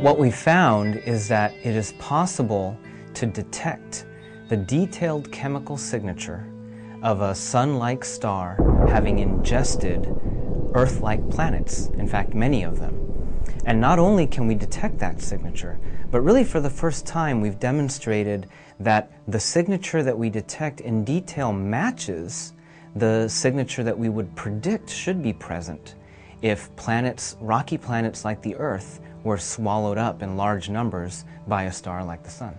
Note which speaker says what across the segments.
Speaker 1: What we found is that it is possible to detect the detailed chemical signature of a Sun-like star having ingested Earth-like planets, in fact many of them. And not only can we detect that signature, but really for the first time we've demonstrated that the signature that we detect in detail matches the signature that we would predict should be present if planets, rocky planets like the Earth, were swallowed up in large numbers by a star like the Sun.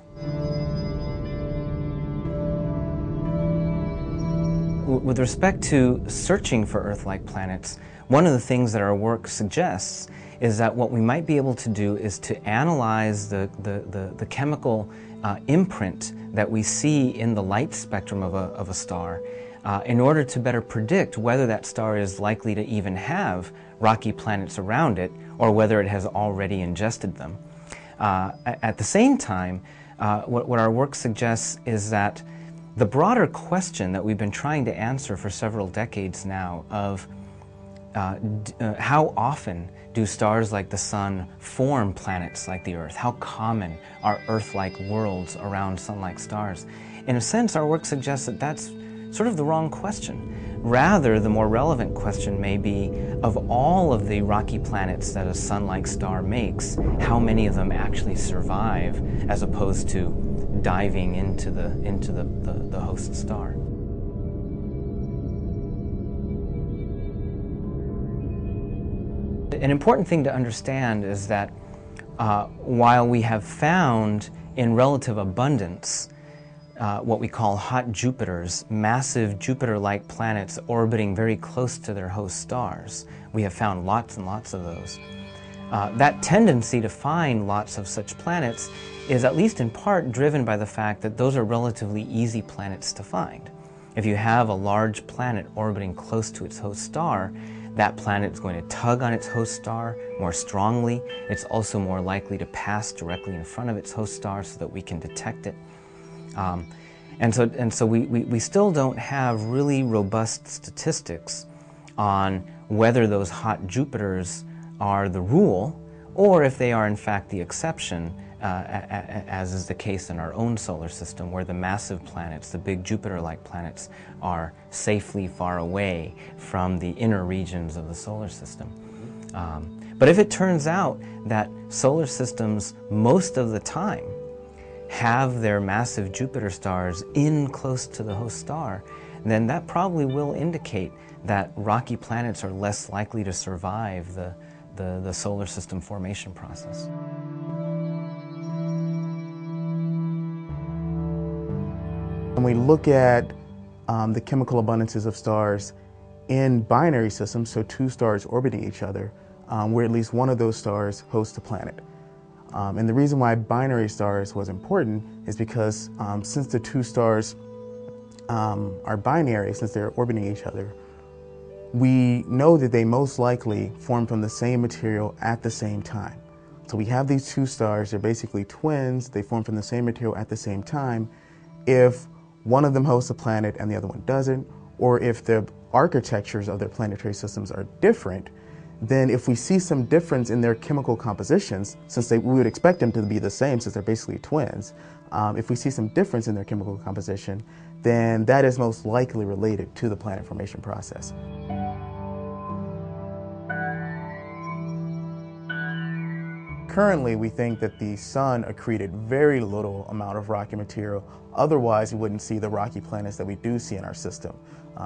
Speaker 1: With respect to searching for Earth-like planets, one of the things that our work suggests is that what we might be able to do is to analyze the chemical imprint that we see in the light spectrum of a star in order to better predict whether that star is likely to even have rocky planets around it or whether it has already ingested them. At the same time, what our work suggests is that the broader question that we've been trying to answer for several decades now of how often do stars like the Sun form planets like the Earth? How common are Earth-like worlds around Sun-like stars? In a sense, our work suggests that that's sort of the wrong question. Rather, the more relevant question may be, of all of the rocky planets that a Sun-like star makes, how many of them actually survive as opposed to diving into the host star? An important thing to understand is that while we have found in relative abundance what we call hot Jupiters, massive Jupiter-like planets orbiting very close to their host stars, we have found lots and lots of those. That tendency to find lots of such planets is at least in part driven by the fact that those are relatively easy planets to find. If you have a large planet orbiting close to its host star, that planet is going to tug on its host star more strongly. It's also more likely to pass directly in front of its host star so that we can detect it. And so we still don't have really robust statistics on whether those hot Jupiters are the rule or if they are in fact the exception, as is the case in our own solar system, where the massive planets, the big Jupiter-like planets, are safely far away from the inner regions of the solar system. But if it turns out that solar systems most of the time have their massive Jupiter stars in close to the host star, then that probably will indicate that rocky planets are less likely to survive the solar system formation process.
Speaker 2: When we look at the chemical abundances of stars in binary systems, so two stars orbiting each other, where at least one of those stars hosts a planet. And the reason why binary stars was important is because since the two stars are binary, since they're orbiting each other, we know that they most likely form from the same material at the same time. So we have these two stars, they're basically twins, they form from the same material at the same time. If one of them hosts a planet and the other one doesn't, or if the architectures of their planetary systems are different, then if we see some difference in their chemical compositions, since we would expect them to be the same since they're basically twins, if we see some difference in their chemical composition, then that is most likely related to the planet formation process. Currently, we think that the Sun accreted very little amount of rocky material. Otherwise, we wouldn't see the rocky planets that we do see in our system.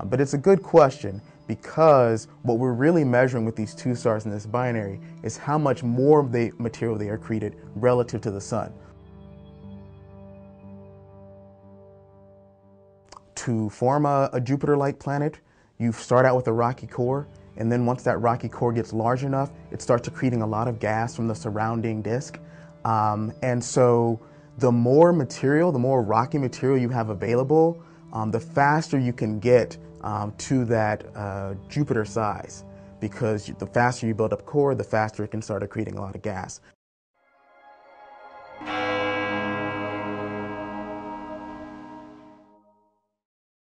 Speaker 2: But it's a good question because what we're really measuring with these two stars in this binary is how much more of the material they accreted relative to the Sun. To form a Jupiter-like planet, you start out with a rocky core, and then once that rocky core gets large enough, it starts accreting a lot of gas from the surrounding disk. And so the more material, the more rocky material you have available, the faster you can get to that Jupiter size, because the faster you build up core, the faster it can start accreting a lot of gas.